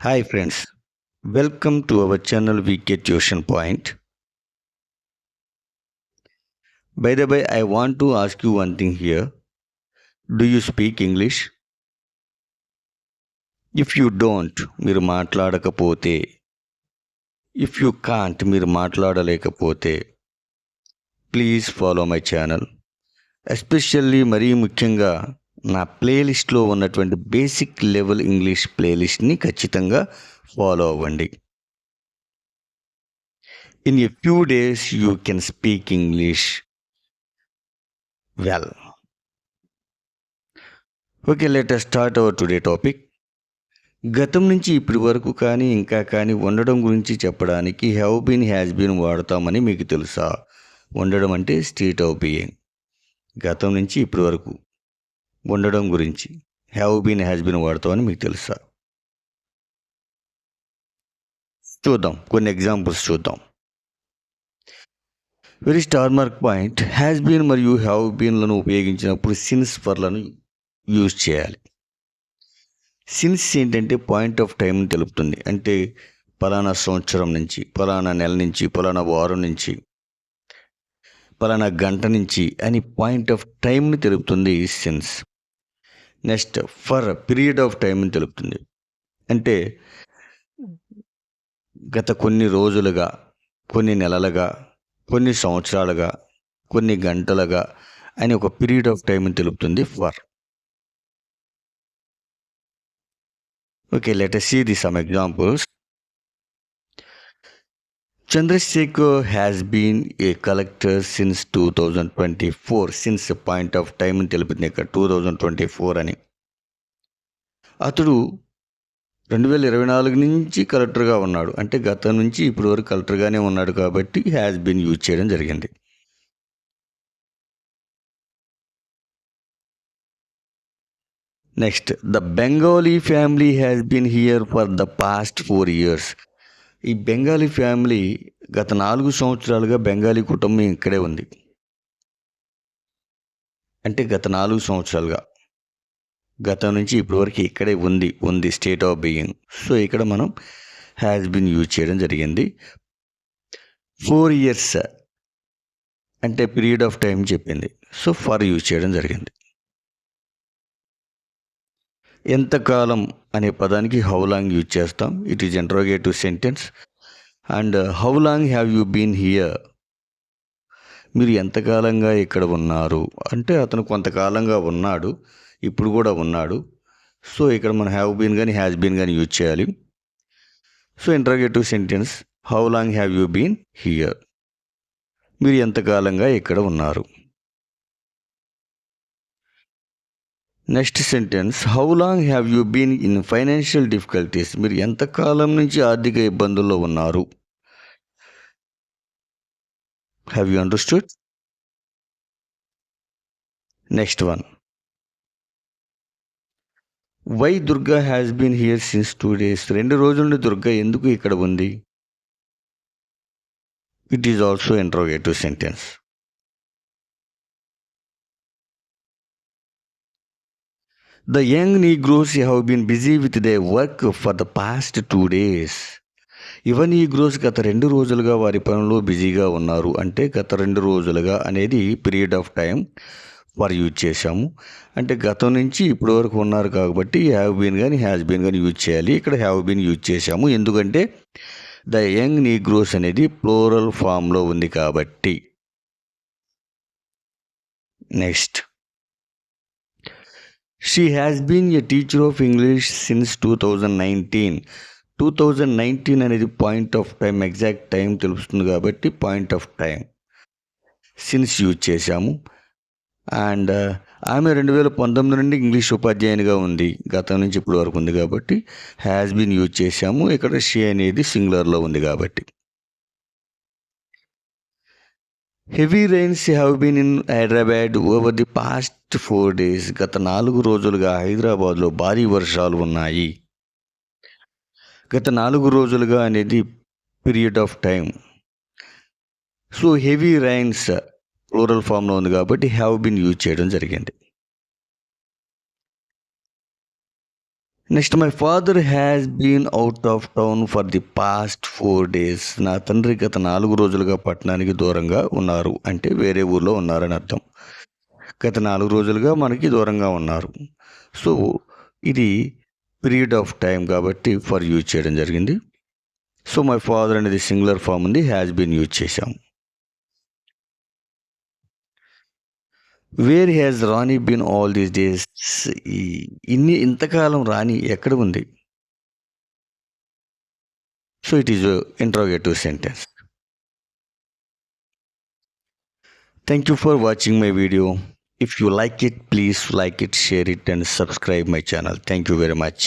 Hi friends, welcome to our channel VK Tuition Point. By the way, I want to ask you one thing here. Do you speak English? If you don't, మీరు మాట్లాడకపోతే, if you can't, మీరు మాట్లాడలేకపోతే, please follow my channel. Especially మరీ ముఖ్యంగా నా ప్లేలిస్ట్లో ఉన్నటువంటి basic level English ప్లేలిస్ట్ని ఖచ్చితంగా ఫాలో అవ్వండి. In a few days, you can speak English well. Okay, let us start our today topic. గతం నుంచి ఇప్పటి వరకు కానీ ఇంకా కానీ ఉండడం గురించి చెప్పడానికి హ్యావ్ బీన్ హ్యాజ్ బీన్ వాడతామని మీకు తెలుసా? ఉండడం అంటే స్టేట్ ఆఫ్ బీయింగ్. గతం నుంచి ఇప్పటి వరకు ఉండడం గురించి హ్యావ్ బీన్ హ్యాజ్ బీన్ వాడతామని మీకు తెలుసా? చూద్దాం, కొన్ని ఎగ్జాంపుల్స్ చూద్దాం. Very star mark point, has been మరియు హ్యావ్ బీన్లను ఉపయోగించినప్పుడు సిన్స్ ఫర్లను యూజ్ చేయాలి. సిన్స్ ఏంటంటే పాయింట్ ఆఫ్ టైంని తెలుపుతుంది. అంటే పలానా సంవత్సరం నుంచి, పలానా నెల నుంచి, పలానా వారం నుంచి, పలానా గంట నుంచి అని పాయింట్ ఆఫ్ టైంని తెలుపుతుంది since. Next for period of టైంని తెలుపుతుంది. అంటే గత కొన్ని రోజులుగా, కొన్ని నెలలుగా, కొన్ని సంవత్సరాలుగా, కొన్ని గంటలుగా అని ఒక పీరియడ్ ఆఫ్ టైంని తెలుపుతుంది for. Okay, let us see some examples. Chandrasekhar has been a collector since 2024. Since point of time అని తెలుపుతుంది ఇక్కడ 2024 అని. అతడు 2024 నుంచి కలెక్టర్గా ఉన్నాడు. అంటే గతం నుంచి ఇప్పటి వరకు కలెక్టర్గానే ఉన్నాడు కాబట్టి హ్యాస్ బీన్ యూజ్ చేయడం జరిగింది. Next, the Bengali family has been here for the past 4 years. ఈ బెంగాలీ ఫ్యామిలీ గత 4 సంవత్సరాలుగా బెంగాలీ కుటుంబం ఇక్కడే ఉంది. అంటే గత 4 సంవత్సరాలుగా, గతం నుంచి ఇప్పటి వరకు ఇక్కడే ఉంది స్టేట్ ఆఫ్ బీయింగ్. సో ఇక్కడ మనం హ్యాస్ బీన్ యూజ్ చేయడం జరిగింది. 4 years అంటే పీరియడ్ ఆఫ్ టైం చెప్పింది. సో ఫర్ యూజ్ చేయడం జరిగింది. ఎంతకాలం అనే పదానికి హౌ లాంగ్ యూజ్ చేస్తాం. It is interrogative sentence. And how long have you been here, మీరు ఎంతకాలంగా ఇక్కడ ఉన్నారు అంటే అతను కొంతకాలంగా ఉన్నాడు, ఇప్పుడు కూడా ఉన్నాడు. సో ఇక్కడ మనం హ్యావ్ బీన్ కానీ హ్యాస్ బీన్ కానీ యూజ్ చేయాలి. So interrogative sentence, how long have you been here, మీరు ఎంతకాలంగా ఇక్కడ ఉన్నారు. Next sentence, how long have you been in financial difficulties, మీరు ఎంతకాలం నుంచి ఆర్థిక ఇబ్బందుల్లో ఉన్నారు. Have you understood? Next one, why Durga has been here since 2 days. 2 రోజుల నుండి దుర్గా ఎందుకు ఇక్కడ ఉంది. It is also interrogative sentence. The young Negroes have been busy with their work for the past 2 days. యువ నీగ్రోస్ గత 2 రోజులుగా వారి పనుల్లో బిజీగా ఉన్నారు. అంటే గత 2 రోజులుగా అనేది period of time for use చేశాము. అంటే గతం నుంచి ఇప్పటి వరకు ఉన్నారు కాబట్టి హ్యావ్ బీన్ కానీ హ్యాస్ బీన్ కానీ యూజ్ చేయాలి. ఇక్కడ హ్యావ్ బీన్ యూజ్ చేశాము ఎందుకంటే ద యంగ్ నీగ్రోస్ అనేది ప్లూరల్ ఫామ్లో ఉంది కాబట్టి. Next, she has been a teacher of English since 2019. 2019 అనేది point of time, exact time తెలుస్తుంది కాబట్టి point of time since use చేశాము. అండ్ ఆమె 2019 నుండి ఇంగ్లీష్ ఉపాధ్యాయునిగా ఉంది, గతం నుంచి ఇప్పటి వరకు ఉంది కాబట్టి హ్యాస్ బీన్ యూజ్ చేశాము. ఇక్కడ షీ అనేది సింగులర్లో ఉంది కాబట్టి. Heavy rains have been in Hyderabad over the past 4 days. గత 4 రోజులుగా హైదరాబాద్లో భారీ వర్షాలు ఉన్నాయి. గత 4 రోజులుగా అనేది period of time. So heavy rains plural ఫామ్లో ఉంది కాబట్టి హ్యావ్ బీన్ యూజ్ చేయడం జరిగింది. Next my father has been out of town for the past 4 days. నా తండ్రి గత 4 రోజులుగా పట్టణానికి దూరంగా ఉన్నారు. అంటే వేరే ఊర్లో ఉన్నారని అర్థం. గత 4 రోజులుగా మనకి దూరంగా ఉన్నారు. సో ఇది పీరియడ్ ఆఫ్ టైం కాబట్టి ఫర్ యూజ్ చేయడం జరిగింది. సో మై ఫాదర్ అనేది సింగులర్ ఫామ్ ఉంది, హ్యాస్ బీన్ యూజ్ చేశాం. Where has Rani been all these days? ఇంతకాలం రాణి ఎక్కడ ఉంది? So it is interrogative sentence. Thank you for watching my video. If you like it, please like it, share it and subscribe my channel. Thank you very much.